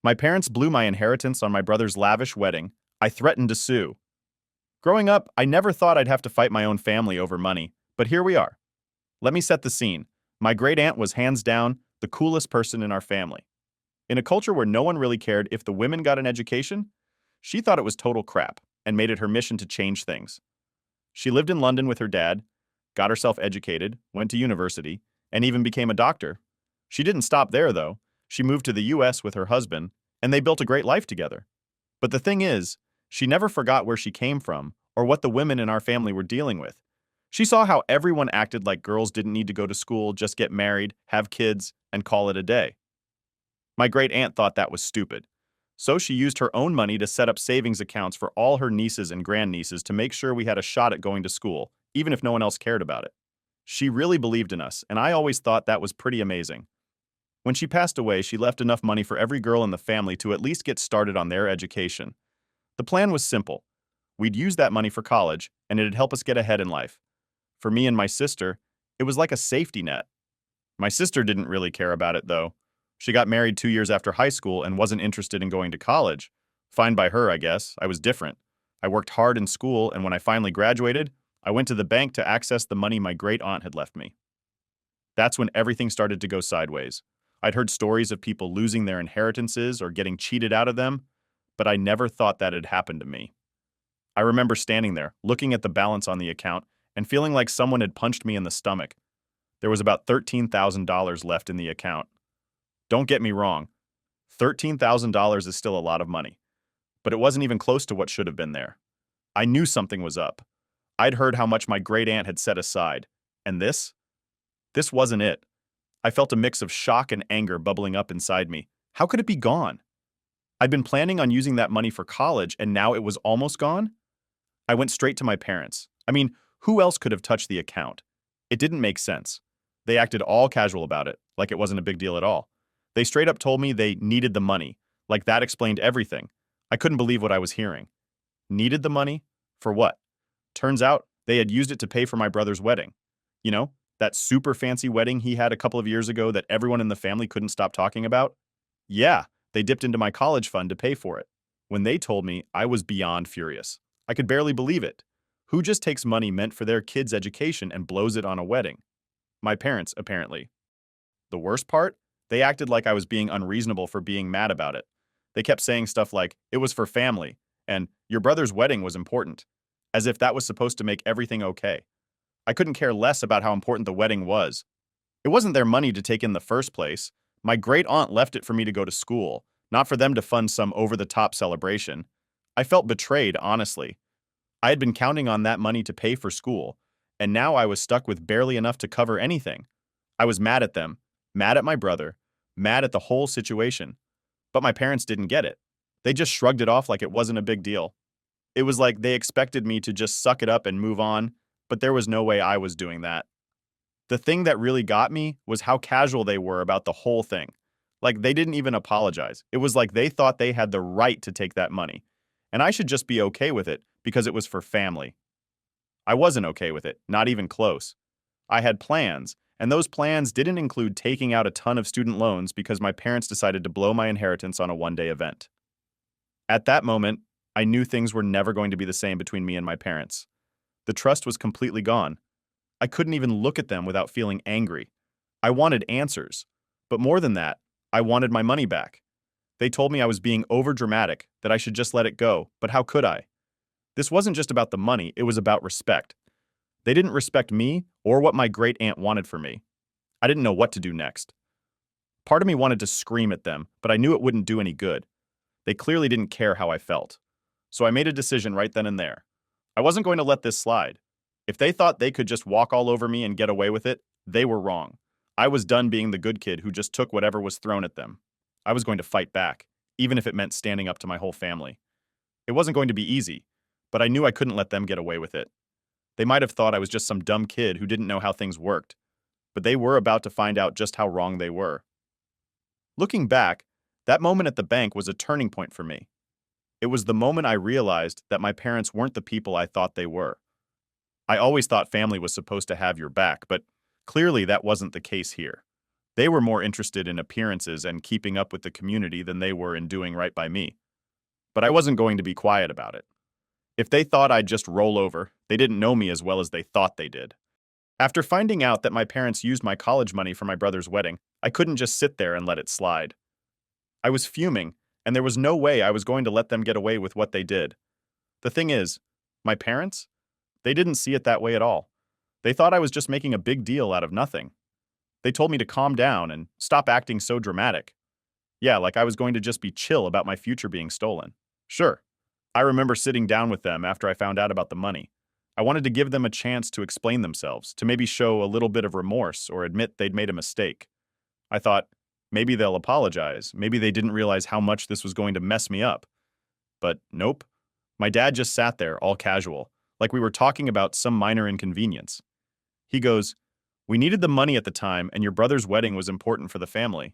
My parents blew my inheritance on my brother's lavish wedding. I threatened to sue. Growing up, I never thought I'd have to fight my own family over money, but here we are. Let me set the scene. My great aunt was hands down the coolest person in our family. In a culture where no one really cared if the women got an education, she thought it was total crap and made it her mission to change things. She lived in London with her dad, got herself educated, went to university, and even became a doctor. She didn't stop there, though. She moved to the US with her husband, and they built a great life together. But the thing is, she never forgot where she came from or what the women in our family were dealing with. She saw how everyone acted like girls didn't need to go to school, just get married, have kids, and call it a day. My great aunt thought that was stupid. So she used her own money to set up savings accounts for all her nieces and grandnieces to make sure we had a shot at going to school, even if no one else cared about it. She really believed in us, and I always thought that was pretty amazing. When she passed away, she left enough money for every girl in the family to at least get started on their education. The plan was simple. We'd use that money for college, and it'd help us get ahead in life. For me and my sister, it was like a safety net. My sister didn't really care about it, though. She got married 2 years after high school and wasn't interested in going to college. Fine by her, I guess. I was different. I worked hard in school, and when I finally graduated, I went to the bank to access the money my great aunt had left me. That's when everything started to go sideways. I'd heard stories of people losing their inheritances or getting cheated out of them, but I never thought that had happened to me. I remember standing there, looking at the balance on the account, and feeling like someone had punched me in the stomach. There was about $13,000 left in the account. Don't get me wrong, $13,000 is still a lot of money, but it wasn't even close to what should have been there. I knew something was up. I'd heard how much my great aunt had set aside, and this wasn't it. I felt a mix of shock and anger bubbling up inside me. How could it be gone? I'd been planning on using that money for college, and now it was almost gone? I went straight to my parents. I mean, who else could have touched the account? It didn't make sense. They acted all casual about it, like it wasn't a big deal at all. They straight up told me they needed the money, like that explained everything. I couldn't believe what I was hearing. Needed the money? For what? Turns out they had used it to pay for my brother's wedding. You know, that super fancy wedding he had a couple of years ago that everyone in the family couldn't stop talking about? Yeah, they dipped into my college fund to pay for it. When they told me, I was beyond furious. I could barely believe it. Who just takes money meant for their kids' education and blows it on a wedding? My parents, apparently. The worst part? They acted like I was being unreasonable for being mad about it. They kept saying stuff like, it was for family, and your brother's wedding was important, as if that was supposed to make everything okay. I couldn't care less about how important the wedding was. It wasn't their money to take in the first place. My great aunt left it for me to go to school, not for them to fund some over-the-top celebration. I felt betrayed, honestly. I had been counting on that money to pay for school, and now I was stuck with barely enough to cover anything. I was mad at them, mad at my brother, mad at the whole situation. But my parents didn't get it. They just shrugged it off like it wasn't a big deal. It was like they expected me to just suck it up and move on, but there was no way I was doing that. The thing that really got me was how casual they were about the whole thing. Like they didn't even apologize. It was like they thought they had the right to take that money, and I should just be okay with it because it was for family. I wasn't okay with it, not even close. I had plans, and those plans didn't include taking out a ton of student loans because my parents decided to blow my inheritance on a one-day event. At that moment, I knew things were never going to be the same between me and my parents. The trust was completely gone. I couldn't even look at them without feeling angry. I wanted answers. But more than that, I wanted my money back. They told me I was being overdramatic, that I should just let it go, but how could I? This wasn't just about the money, it was about respect. They didn't respect me or what my great aunt wanted for me. I didn't know what to do next. Part of me wanted to scream at them, but I knew it wouldn't do any good. They clearly didn't care how I felt. So I made a decision right then and there. I wasn't going to let this slide. If they thought they could just walk all over me and get away with it, they were wrong. I was done being the good kid who just took whatever was thrown at them. I was going to fight back, even if it meant standing up to my whole family. It wasn't going to be easy, but I knew I couldn't let them get away with it. They might have thought I was just some dumb kid who didn't know how things worked, but they were about to find out just how wrong they were. Looking back, that moment at the bank was a turning point for me. It was the moment I realized that my parents weren't the people I thought they were. I always thought family was supposed to have your back, but clearly that wasn't the case here. They were more interested in appearances and keeping up with the community than they were in doing right by me. But I wasn't going to be quiet about it. If they thought I'd just roll over, they didn't know me as well as they thought they did. After finding out that my parents used my college money for my brother's wedding, I couldn't just sit there and let it slide. I was fuming, and there was no way I was going to let them get away with what they did. The thing is, my parents? They didn't see it that way at all. They thought I was just making a big deal out of nothing. They told me to calm down and stop acting so dramatic. Yeah, like I was going to just be chill about my future being stolen. Sure. I remember sitting down with them after I found out about the money. I wanted to give them a chance to explain themselves, to maybe show a little bit of remorse or admit they'd made a mistake. I thought, maybe they'll apologize. Maybe they didn't realize how much this was going to mess me up. But nope. My dad just sat there, all casual, like we were talking about some minor inconvenience. He goes, "We needed the money at the time, and your brother's wedding was important for the family."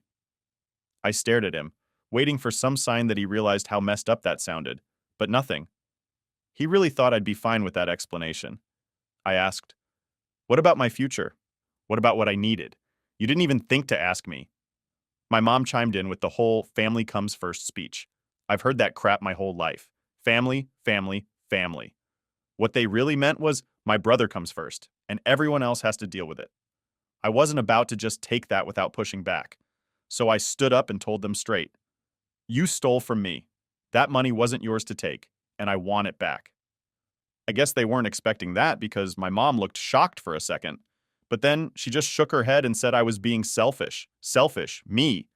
I stared at him, waiting for some sign that he realized how messed up that sounded, but nothing. He really thought I'd be fine with that explanation. I asked, "What about my future? What about what I needed? You didn't even think to ask me." My mom chimed in with the whole family comes first speech. I've heard that crap my whole life. Family, family, family. What they really meant was my brother comes first, and everyone else has to deal with it. I wasn't about to just take that without pushing back. So I stood up and told them straight. You stole from me. That money wasn't yours to take, and I want it back. I guess they weren't expecting that because my mom looked shocked for a second. But then she just shook her head and said I was being selfish. Selfish. Me.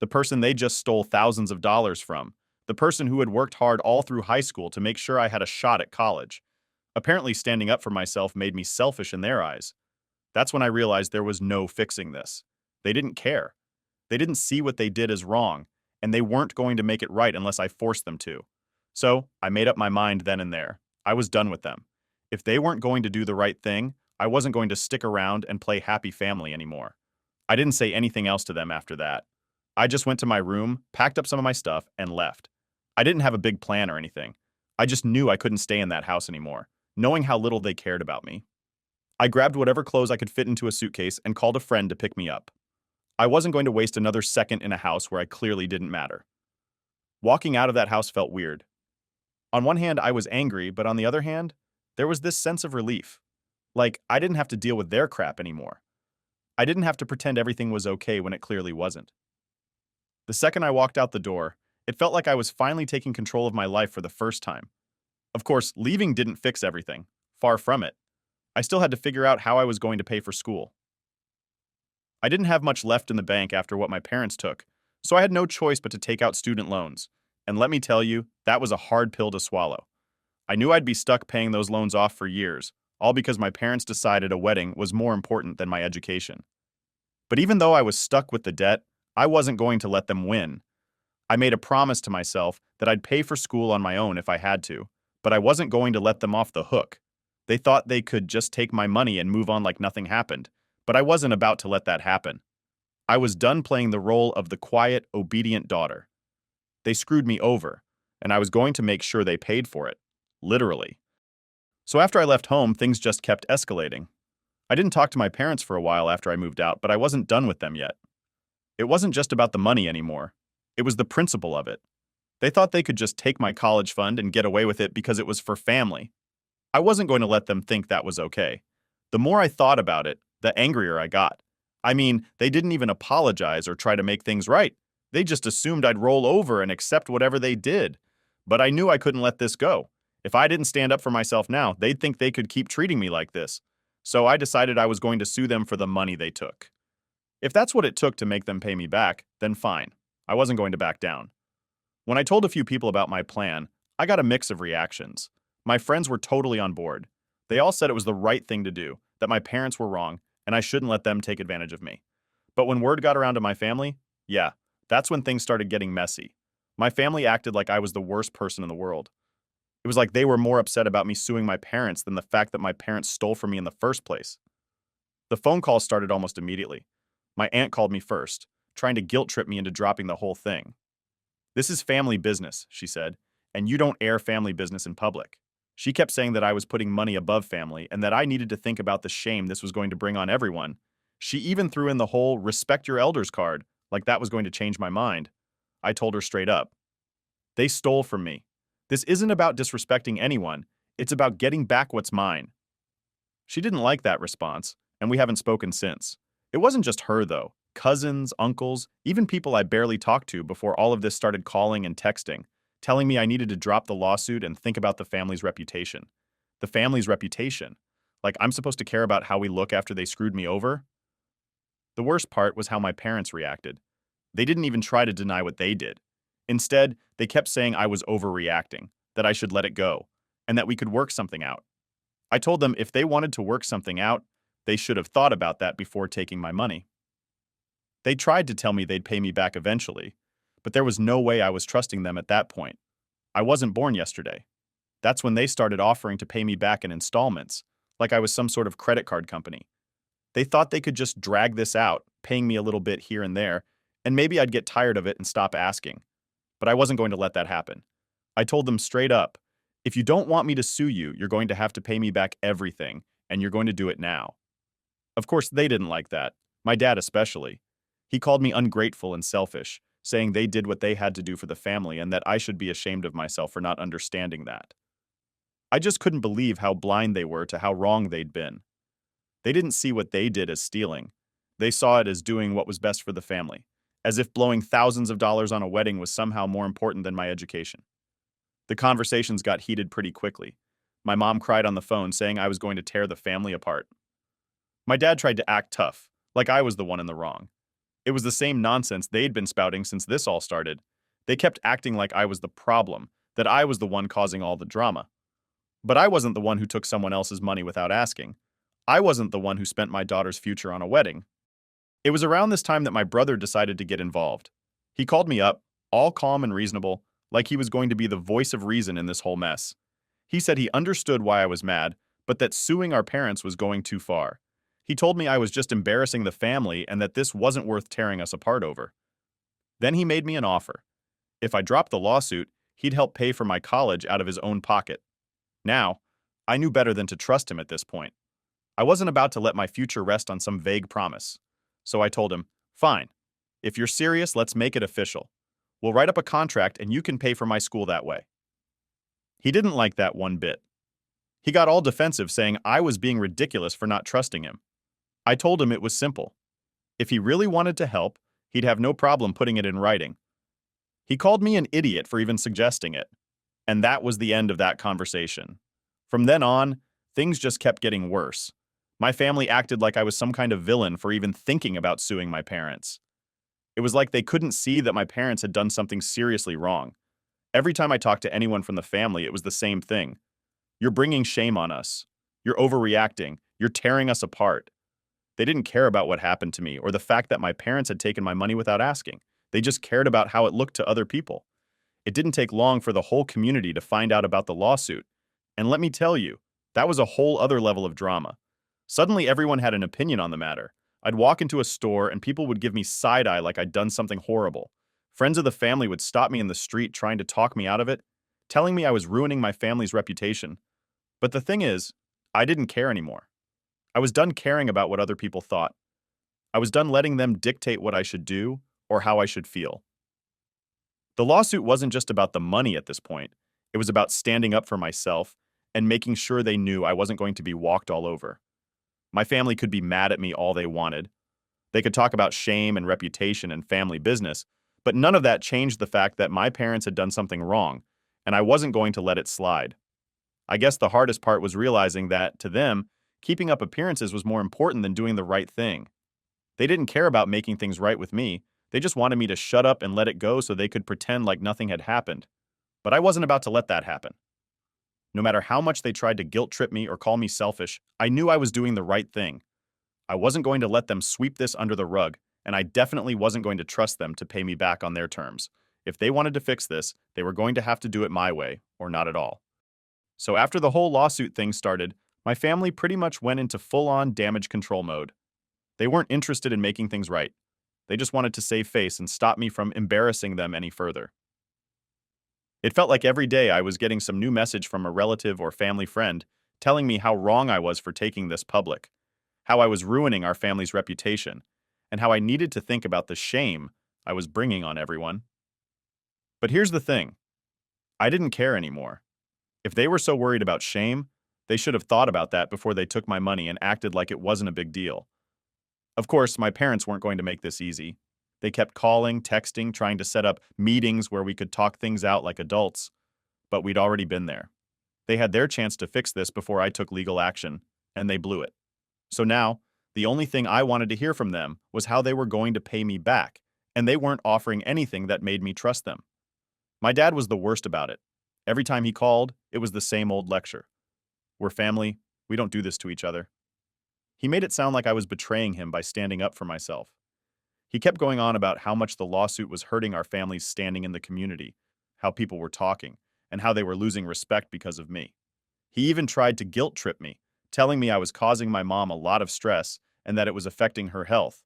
The person they just stole thousands of dollars from. The person who had worked hard all through high school to make sure I had a shot at college. Apparently standing up for myself made me selfish in their eyes. That's when I realized there was no fixing this. They didn't care. They didn't see what they did as wrong, and they weren't going to make it right unless I forced them to. So I made up my mind then and there. I was done with them. If they weren't going to do the right thing, I wasn't going to stick around and play happy family anymore. I didn't say anything else to them after that. I just went to my room, packed up some of my stuff, and left. I didn't have a big plan or anything. I just knew I couldn't stay in that house anymore, knowing how little they cared about me. I grabbed whatever clothes I could fit into a suitcase and called a friend to pick me up. I wasn't going to waste another second in a house where I clearly didn't matter. Walking out of that house felt weird. On one hand, I was angry, but on the other hand, there was this sense of relief. Like, I didn't have to deal with their crap anymore. I didn't have to pretend everything was okay when it clearly wasn't. The second I walked out the door, it felt like I was finally taking control of my life for the first time. Of course, leaving didn't fix everything. Far from it. I still had to figure out how I was going to pay for school. I didn't have much left in the bank after what my parents took, so I had no choice but to take out student loans. And let me tell you, that was a hard pill to swallow. I knew I'd be stuck paying those loans off for years, all because my parents decided a wedding was more important than my education. But even though I was stuck with the debt, I wasn't going to let them win. I made a promise to myself that I'd pay for school on my own if I had to, but I wasn't going to let them off the hook. They thought they could just take my money and move on like nothing happened, but I wasn't about to let that happen. I was done playing the role of the quiet, obedient daughter. They screwed me over, and I was going to make sure they paid for it. Literally. So after I left home, things just kept escalating. I didn't talk to my parents for a while after I moved out, but I wasn't done with them yet. It wasn't just about the money anymore. It was the principle of it. They thought they could just take my college fund and get away with it because it was for family. I wasn't going to let them think that was okay. The more I thought about it, the angrier I got. I mean, they didn't even apologize or try to make things right. They just assumed I'd roll over and accept whatever they did. But I knew I couldn't let this go. If I didn't stand up for myself now, they'd think they could keep treating me like this. So I decided I was going to sue them for the money they took. If that's what it took to make them pay me back, then fine. I wasn't going to back down. When I told a few people about my plan, I got a mix of reactions. My friends were totally on board. They all said it was the right thing to do, that my parents were wrong, and I shouldn't let them take advantage of me. But when word got around to my family, yeah, that's when things started getting messy. My family acted like I was the worst person in the world. It was like they were more upset about me suing my parents than the fact that my parents stole from me in the first place. The phone calls started almost immediately. My aunt called me first, trying to guilt trip me into dropping the whole thing. "This is family business," she said, "and you don't air family business in public." She kept saying that I was putting money above family and that I needed to think about the shame this was going to bring on everyone. She even threw in the whole respect your elders card, like that was going to change my mind. I told her straight up. They stole from me. This isn't about disrespecting anyone, it's about getting back what's mine. She didn't like that response, and we haven't spoken since. It wasn't just her, though. Cousins, uncles, even people I barely talked to before all of this started calling and texting, telling me I needed to drop the lawsuit and think about the family's reputation. The family's reputation. Like I'm supposed to care about how we look after they screwed me over? The worst part was how my parents reacted. They didn't even try to deny what they did. Instead, they kept saying I was overreacting, that I should let it go, and that we could work something out. I told them if they wanted to work something out, they should have thought about that before taking my money. They tried to tell me they'd pay me back eventually, but there was no way I was trusting them at that point. I wasn't born yesterday. That's when they started offering to pay me back in installments, like I was some sort of credit card company. They thought they could just drag this out, paying me a little bit here and there, and maybe I'd get tired of it and stop asking. But I wasn't going to let that happen. I told them straight up, if you don't want me to sue you, you're going to have to pay me back everything, and you're going to do it now. Of course, they didn't like that, my dad especially. He called me ungrateful and selfish, saying they did what they had to do for the family and that I should be ashamed of myself for not understanding that. I just couldn't believe how blind they were to how wrong they'd been. They didn't see what they did as stealing. They saw it as doing what was best for the family, as if blowing thousands of dollars on a wedding was somehow more important than my education. The conversations got heated pretty quickly. My mom cried on the phone saying I was going to tear the family apart. My dad tried to act tough, like I was the one in the wrong. It was the same nonsense they'd been spouting since this all started. They kept acting like I was the problem, that I was the one causing all the drama. But I wasn't the one who took someone else's money without asking. I wasn't the one who spent my daughter's future on a wedding. It was around this time that my brother decided to get involved. He called me up, all calm and reasonable, like he was going to be the voice of reason in this whole mess. He said he understood why I was mad, but that suing our parents was going too far. He told me I was just embarrassing the family and that this wasn't worth tearing us apart over. Then he made me an offer. If I dropped the lawsuit, he'd help pay for my college out of his own pocket. Now, I knew better than to trust him at this point. I wasn't about to let my future rest on some vague promise. So I told him, fine. If you're serious, let's make it official. We'll write up a contract and you can pay for my school that way. He didn't like that one bit. He got all defensive, saying I was being ridiculous for not trusting him. I told him it was simple. If he really wanted to help, he'd have no problem putting it in writing. He called me an idiot for even suggesting it. And that was the end of that conversation. From then on, things just kept getting worse. My family acted like I was some kind of villain for even thinking about suing my parents. It was like they couldn't see that my parents had done something seriously wrong. Every time I talked to anyone from the family, it was the same thing. You're bringing shame on us. You're overreacting. You're tearing us apart. They didn't care about what happened to me or the fact that my parents had taken my money without asking. They just cared about how it looked to other people. It didn't take long for the whole community to find out about the lawsuit. And let me tell you, that was a whole other level of drama. Suddenly everyone had an opinion on the matter. I'd walk into a store and people would give me side-eye like I'd done something horrible. Friends of the family would stop me in the street trying to talk me out of it, telling me I was ruining my family's reputation. But the thing is, I didn't care anymore. I was done caring about what other people thought. I was done letting them dictate what I should do or how I should feel. The lawsuit wasn't just about the money at this point. It was about standing up for myself and making sure they knew I wasn't going to be walked all over. My family could be mad at me all they wanted. They could talk about shame and reputation and family business, but none of that changed the fact that my parents had done something wrong, and I wasn't going to let it slide. I guess the hardest part was realizing that, to them, keeping up appearances was more important than doing the right thing. They didn't care about making things right with me. They just wanted me to shut up and let it go so they could pretend like nothing had happened. But I wasn't about to let that happen. No matter how much they tried to guilt-trip me or call me selfish, I knew I was doing the right thing. I wasn't going to let them sweep this under the rug, and I definitely wasn't going to trust them to pay me back on their terms. If they wanted to fix this, they were going to have to do it my way, or not at all. So after the whole lawsuit thing started, my family pretty much went into full-on damage control mode. They weren't interested in making things right. They just wanted to save face and stop me from embarrassing them any further. It felt like every day I was getting some new message from a relative or family friend telling me how wrong I was for taking this public. how I was ruining our family's reputation, and how I needed to think about the shame I was bringing on everyone. But here's the thing, I didn't care anymore. If they were so worried about shame, they should have thought about that before they took my money and acted like it wasn't a big deal. Of course, my parents weren't going to make this easy. They kept calling, texting, trying to set up meetings where we could talk things out like adults, but we'd already been there. They had their chance to fix this before I took legal action, and they blew it. So now, the only thing I wanted to hear from them was how they were going to pay me back, and they weren't offering anything that made me trust them. My dad was the worst about it. Every time he called, it was the same old lecture. We're family, we don't do this to each other. He made it sound like I was betraying him by standing up for myself. He kept going on about how much the lawsuit was hurting our family's standing in the community, how people were talking, and how they were losing respect because of me. He even tried to guilt trip me, telling me I was causing my mom a lot of stress and that it was affecting her health.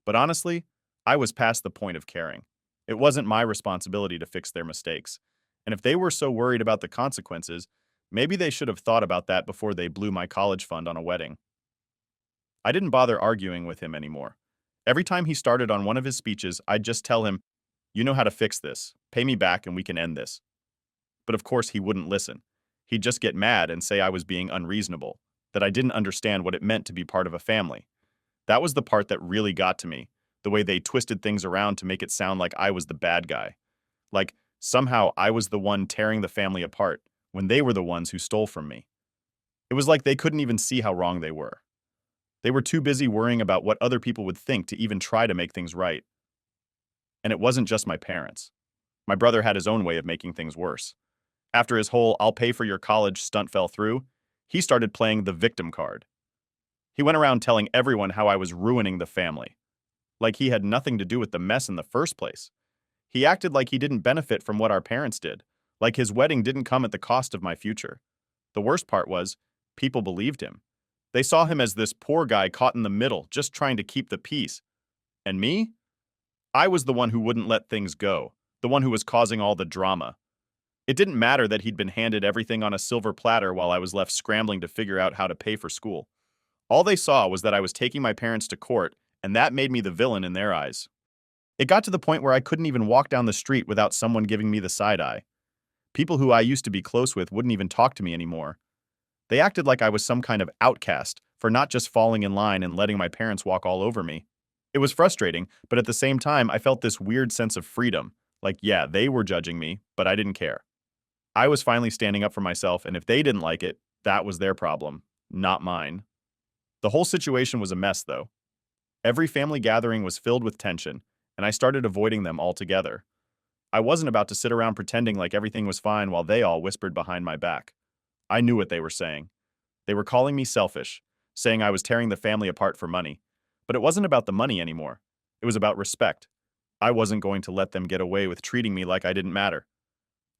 But honestly, I was past the point of caring. It wasn't my responsibility to fix their mistakes. And if they were so worried about the consequences, maybe they should have thought about that before they blew my college fund on a wedding. I didn't bother arguing with him anymore. Every time he started on one of his speeches, I'd just tell him, "You know how to fix this. Pay me back and we can end this." But of course, he wouldn't listen. He'd just get mad and say I was being unreasonable, that I didn't understand what it meant to be part of a family. That was the part that really got to me, the way they twisted things around to make it sound like I was the bad guy. Like, somehow I was the one tearing the family apart, when they were the ones who stole from me. It was like they couldn't even see how wrong they were. They were too busy worrying about what other people would think to even try to make things right. And it wasn't just my parents. My brother had his own way of making things worse. After his whole "I'll pay for your college" stunt fell through, he started playing the victim card. He went around telling everyone how I was ruining the family, like he had nothing to do with the mess in the first place. He acted like he didn't benefit from what our parents did, like his wedding didn't come at the cost of my future. The worst part was, people believed him. They saw him as this poor guy caught in the middle, just trying to keep the peace. And me? I was the one who wouldn't let things go, the one who was causing all the drama. It didn't matter that he'd been handed everything on a silver platter while I was left scrambling to figure out how to pay for school. All they saw was that I was taking my parents to court, and that made me the villain in their eyes. It got to the point where I couldn't even walk down the street without someone giving me the side eye. People who I used to be close with wouldn't even talk to me anymore. They acted like I was some kind of outcast for not just falling in line and letting my parents walk all over me. It was frustrating, but at the same time, I felt this weird sense of freedom. Like, yeah, they were judging me, but I didn't care. I was finally standing up for myself, and if they didn't like it, that was their problem, not mine. The whole situation was a mess, though. Every family gathering was filled with tension, and I started avoiding them altogether. I wasn't about to sit around pretending like everything was fine while they all whispered behind my back. I knew what they were saying. They were calling me selfish, saying I was tearing the family apart for money. But it wasn't about the money anymore. It was about respect. I wasn't going to let them get away with treating me like I didn't matter.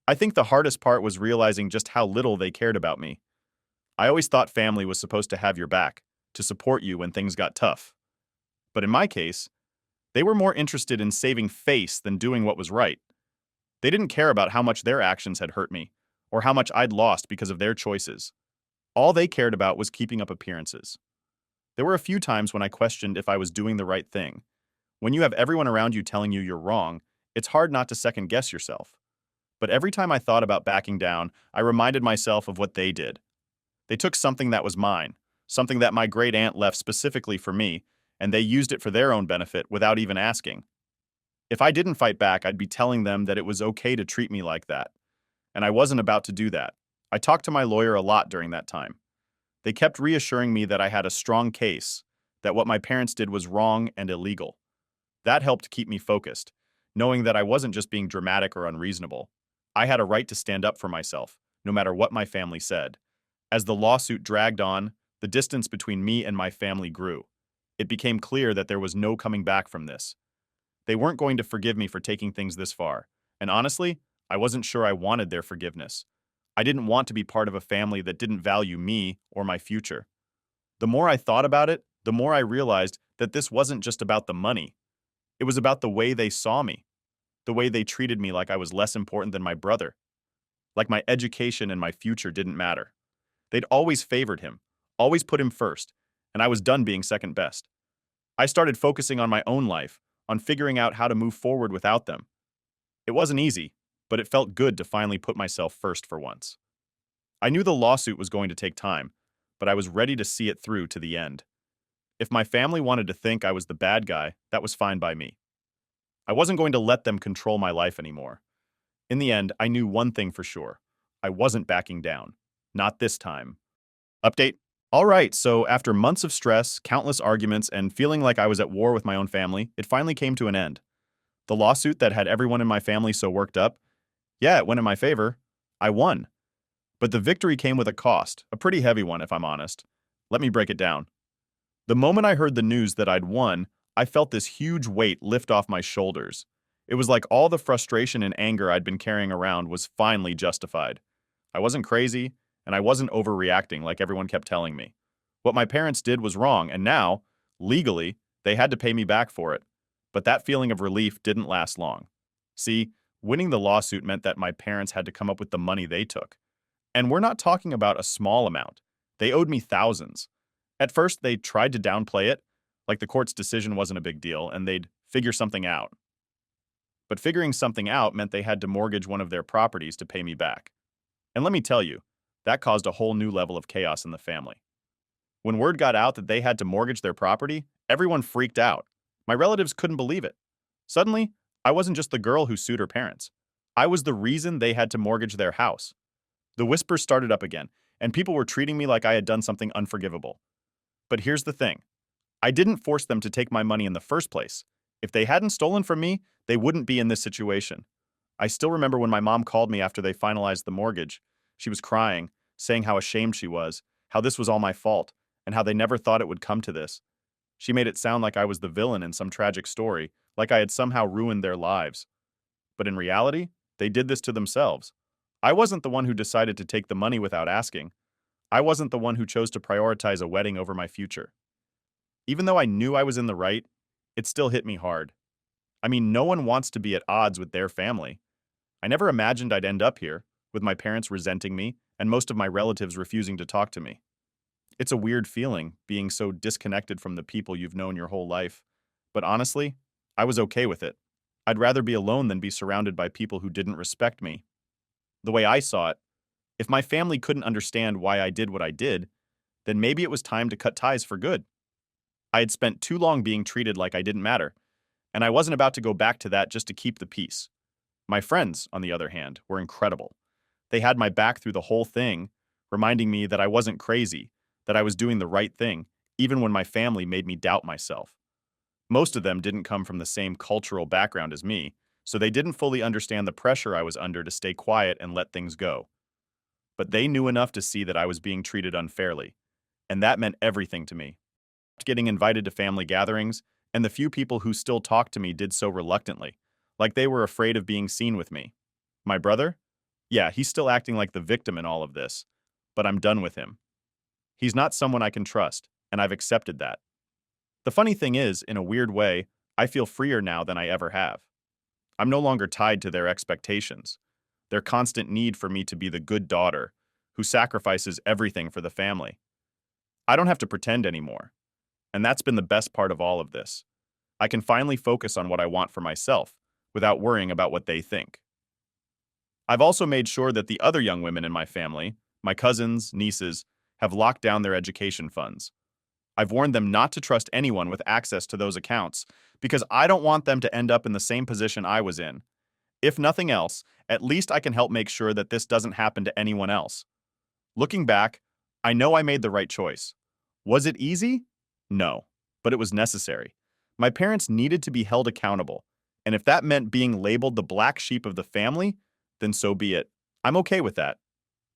I think the hardest part was realizing just how little they cared about me. I always thought family was supposed to have your back, to support you when things got tough. But in my case, they were more interested in saving face than doing what was right. They didn't care about how much their actions had hurt me, or how much I'd lost because of their choices. All they cared about was keeping up appearances. There were a few times when I questioned if I was doing the right thing. When you have everyone around you telling you you're wrong, it's hard not to second guess yourself. But every time I thought about backing down, I reminded myself of what they did. They took something that was mine, something that my great aunt left specifically for me, and they used it for their own benefit without even asking. If I didn't fight back, I'd be telling them that it was okay to treat me like that. And I wasn't about to do that. I talked to my lawyer a lot during that time. They kept reassuring me that I had a strong case, that what my parents did was wrong and illegal. That helped keep me focused, knowing that I wasn't just being dramatic or unreasonable. I had a right to stand up for myself, no matter what my family said. As the lawsuit dragged on, the distance between me and my family grew. It became clear that there was no coming back from this. They weren't going to forgive me for taking things this far, and honestly, I wasn't sure I wanted their forgiveness. I didn't want to be part of a family that didn't value me or my future. The more I thought about it, the more I realized that this wasn't just about the money. It was about the way they saw me, the way they treated me like I was less important than my brother, like my education and my future didn't matter. They'd always favored him, always put him first, and I was done being second best. I started focusing on my own life, on figuring out how to move forward without them. It wasn't easy, but it felt good to finally put myself first for once. I knew the lawsuit was going to take time, but I was ready to see it through to the end. If my family wanted to think I was the bad guy, that was fine by me. I wasn't going to let them control my life anymore. In the end, I knew one thing for sure. I wasn't backing down. Not this time. Update. All right, so after months of stress, countless arguments, and feeling like I was at war with my own family, it finally came to an end. The lawsuit that had everyone in my family so worked up, yeah, it went in my favor. I won. But the victory came with a cost, a pretty heavy one if I'm honest. Let me break it down. The moment I heard the news that I'd won, I felt this huge weight lift off my shoulders. It was like all the frustration and anger I'd been carrying around was finally justified. I wasn't crazy, and I wasn't overreacting like everyone kept telling me. What my parents did was wrong, and now, legally, they had to pay me back for it. But that feeling of relief didn't last long. See, winning the lawsuit meant that my parents had to come up with the money they took. And we're not talking about a small amount. They owed me thousands. At first, they tried to downplay it, like the court's decision wasn't a big deal, and they'd figure something out. But figuring something out meant they had to mortgage one of their properties to pay me back. And let me tell you, that caused a whole new level of chaos in the family. When word got out that they had to mortgage their property, everyone freaked out. My relatives couldn't believe it. Suddenly, I wasn't just the girl who sued her parents. I was the reason they had to mortgage their house. The whispers started up again, and people were treating me like I had done something unforgivable. But here's the thing. I didn't force them to take my money in the first place. If they hadn't stolen from me, they wouldn't be in this situation. I still remember when my mom called me after they finalized the mortgage. She was crying, saying how ashamed she was, how this was all my fault, and how they never thought it would come to this. She made it sound like I was the villain in some tragic story, like I had somehow ruined their lives. But in reality, they did this to themselves. I wasn't the one who decided to take the money without asking. I wasn't the one who chose to prioritize a wedding over my future. Even though I knew I was in the right, it still hit me hard. I mean, no one wants to be at odds with their family. I never imagined I'd end up here, with my parents resenting me and most of my relatives refusing to talk to me. It's a weird feeling, being so disconnected from the people you've known your whole life. But honestly, I was okay with it. I'd rather be alone than be surrounded by people who didn't respect me. The way I saw it, if my family couldn't understand why I did what I did, then maybe it was time to cut ties for good. I had spent too long being treated like I didn't matter, and I wasn't about to go back to that just to keep the peace. My friends, on the other hand, were incredible. They had my back through the whole thing, reminding me that I wasn't crazy, that I was doing the right thing, even when my family made me doubt myself. Most of them didn't come from the same cultural background as me, so they didn't fully understand the pressure I was under to stay quiet and let things go. But they knew enough to see that I was being treated unfairly, and that meant everything to me. Getting invited to family gatherings, and the few people who still talked to me did so reluctantly, like they were afraid of being seen with me. My brother? Yeah, he's still acting like the victim in all of this, but I'm done with him. He's not someone I can trust, and I've accepted that. The funny thing is, in a weird way, I feel freer now than I ever have. I'm no longer tied to their expectations, their constant need for me to be the good daughter who sacrifices everything for the family. I don't have to pretend anymore, and that's been the best part of all of this. I can finally focus on what I want for myself without worrying about what they think. I've also made sure that the other young women in my family, my cousins, nieces, have locked down their education funds. I've warned them not to trust anyone with access to those accounts because I don't want them to end up in the same position I was in. If nothing else, at least I can help make sure that this doesn't happen to anyone else. Looking back, I know I made the right choice. Was it easy? No, but it was necessary. My parents needed to be held accountable, and if that meant being labeled the black sheep of the family, then so be it. I'm okay with that.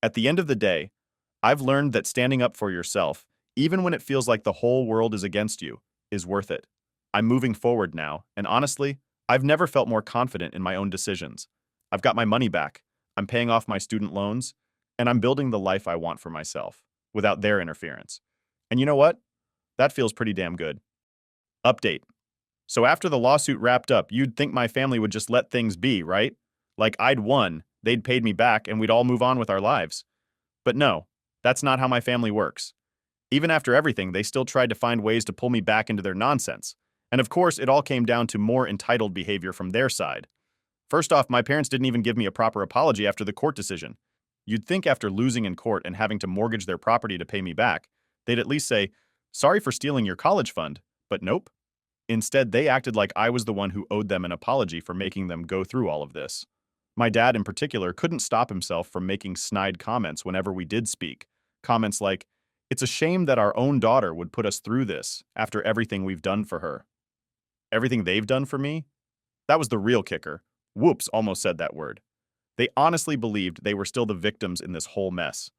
At the end of the day, I've learned that standing up for yourself, even when it feels like the whole world is against you, is worth it. I'm moving forward now, and honestly, I've never felt more confident in my own decisions. I've got my money back, I'm paying off my student loans, and I'm building the life I want for myself, without their interference. And you know what? That feels pretty damn good. Update. So after the lawsuit wrapped up, you'd think my family would just let things be, right? Like I'd won, they'd paid me back, and we'd all move on with our lives. But no, that's not how my family works. Even after everything, they still tried to find ways to pull me back into their nonsense. And of course, it all came down to more entitled behavior from their side. First off, my parents didn't even give me a proper apology after the court decision. You'd think after losing in court and having to mortgage their property to pay me back, they'd at least say, "Sorry for stealing your college fund." But nope. Instead, they acted like I was the one who owed them an apology for making them go through all of this. My dad, in particular, couldn't stop himself from making snide comments whenever we did speak. Comments like, "It's a shame that our own daughter would put us through this after everything we've done for her." Everything they've done for me? That was the real kicker. Whoops, almost said that word. They honestly believed they were still the victims in this whole mess.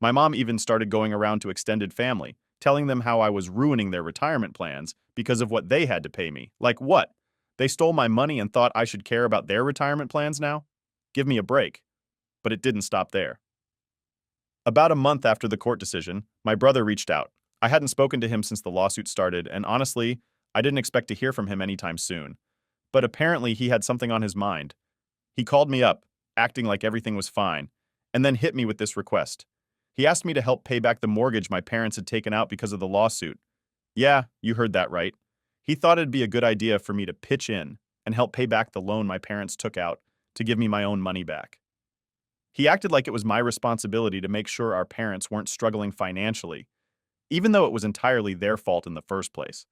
My mom even started going around to extended family, telling them how I was ruining their retirement plans because of what they had to pay me. Like what? They stole my money and thought I should care about their retirement plans now? Give me a break. But it didn't stop there. About a month after the court decision, my brother reached out. I hadn't spoken to him since the lawsuit started, and honestly, I didn't expect to hear from him anytime soon. But apparently he had something on his mind. He called me up, acting like everything was fine, and then hit me with this request. He asked me to help pay back the mortgage my parents had taken out because of the lawsuit. Yeah, you heard that right. He thought it'd be a good idea for me to pitch in and help pay back the loan my parents took out to give me my own money back. He acted like it was my responsibility to make sure our parents weren't struggling financially, even though it was entirely their fault in the first place.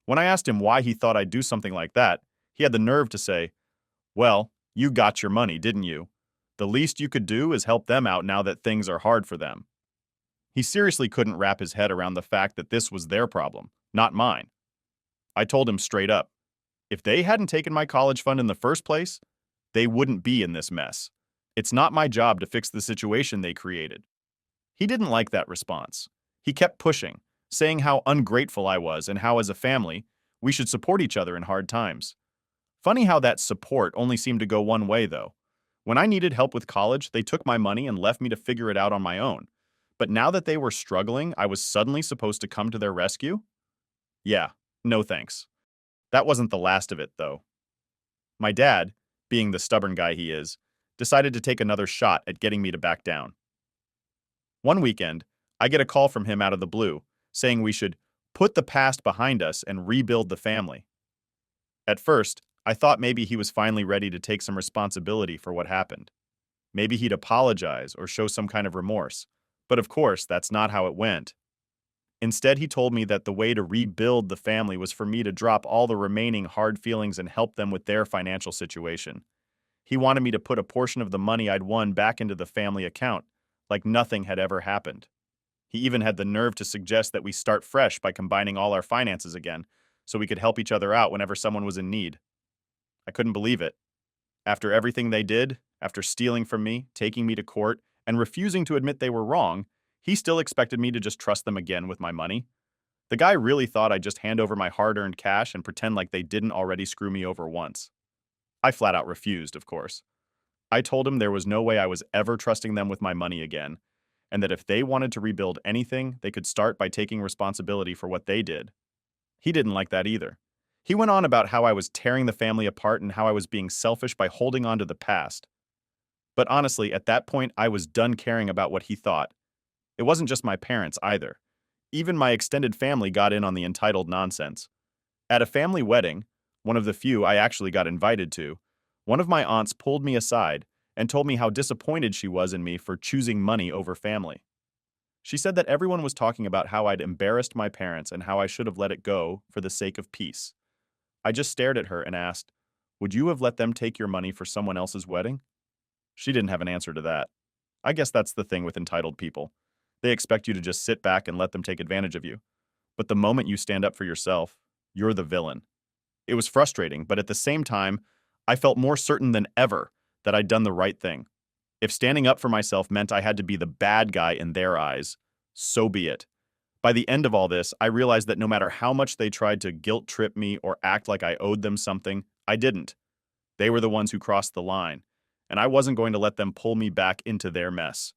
When I asked him why he thought I'd do something like that, he had the nerve to say, "Well, you got your money, didn't you? The least you could do is help them out now that things are hard for them." He seriously couldn't wrap his head around the fact that this was their problem, not mine. I told him straight up, if they hadn't taken my college fund in the first place, they wouldn't be in this mess. It's not my job to fix the situation they created. He didn't like that response. He kept pushing, saying how ungrateful I was and how, as a family, we should support each other in hard times. Funny how that support only seemed to go one way, though. When I needed help with college, they took my money and left me to figure it out on my own. But now that they were struggling, I was suddenly supposed to come to their rescue? Yeah, no thanks. That wasn't the last of it, though. My dad, being the stubborn guy he is, decided to take another shot at getting me to back down. One weekend, I get a call from him out of the blue, saying we should put the past behind us and rebuild the family. At first, I thought maybe he was finally ready to take some responsibility for what happened. Maybe he'd apologize or show some kind of remorse. But of course, that's not how it went. Instead, he told me that the way to rebuild the family was for me to drop all the remaining hard feelings and help them with their financial situation. He wanted me to put a portion of the money I'd won back into the family account, like nothing had ever happened. He even had the nerve to suggest that we start fresh by combining all our finances again, so we could help each other out whenever someone was in need. I couldn't believe it. After everything they did, after stealing from me, taking me to court, and refusing to admit they were wrong, he still expected me to just trust them again with my money. The guy really thought I'd just hand over my hard-earned cash and pretend like they didn't already screw me over once. I flat out refused, of course. I told him there was no way I was ever trusting them with my money again, and that if they wanted to rebuild anything, they could start by taking responsibility for what they did. He didn't like that either. He went on about how I was tearing the family apart and how I was being selfish by holding on to the past. But honestly, at that point, I was done caring about what he thought. It wasn't just my parents either. Even my extended family got in on the entitled nonsense. At a family wedding, one of the few I actually got invited to, one of my aunts pulled me aside and told me how disappointed she was in me for choosing money over family. She said that everyone was talking about how I'd embarrassed my parents and how I should have let it go for the sake of peace. I just stared at her and asked, "Would you have let them take your money for someone else's wedding?" She didn't have an answer to that. I guess that's the thing with entitled people. They expect you to just sit back and let them take advantage of you. But the moment you stand up for yourself, you're the villain. It was frustrating, but at the same time, I felt more certain than ever that I'd done the right thing. If standing up for myself meant I had to be the bad guy in their eyes, so be it. By the end of all this, I realized that no matter how much they tried to guilt trip me or act like I owed them something, I didn't. They were the ones who crossed the line, and I wasn't going to let them pull me back into their mess.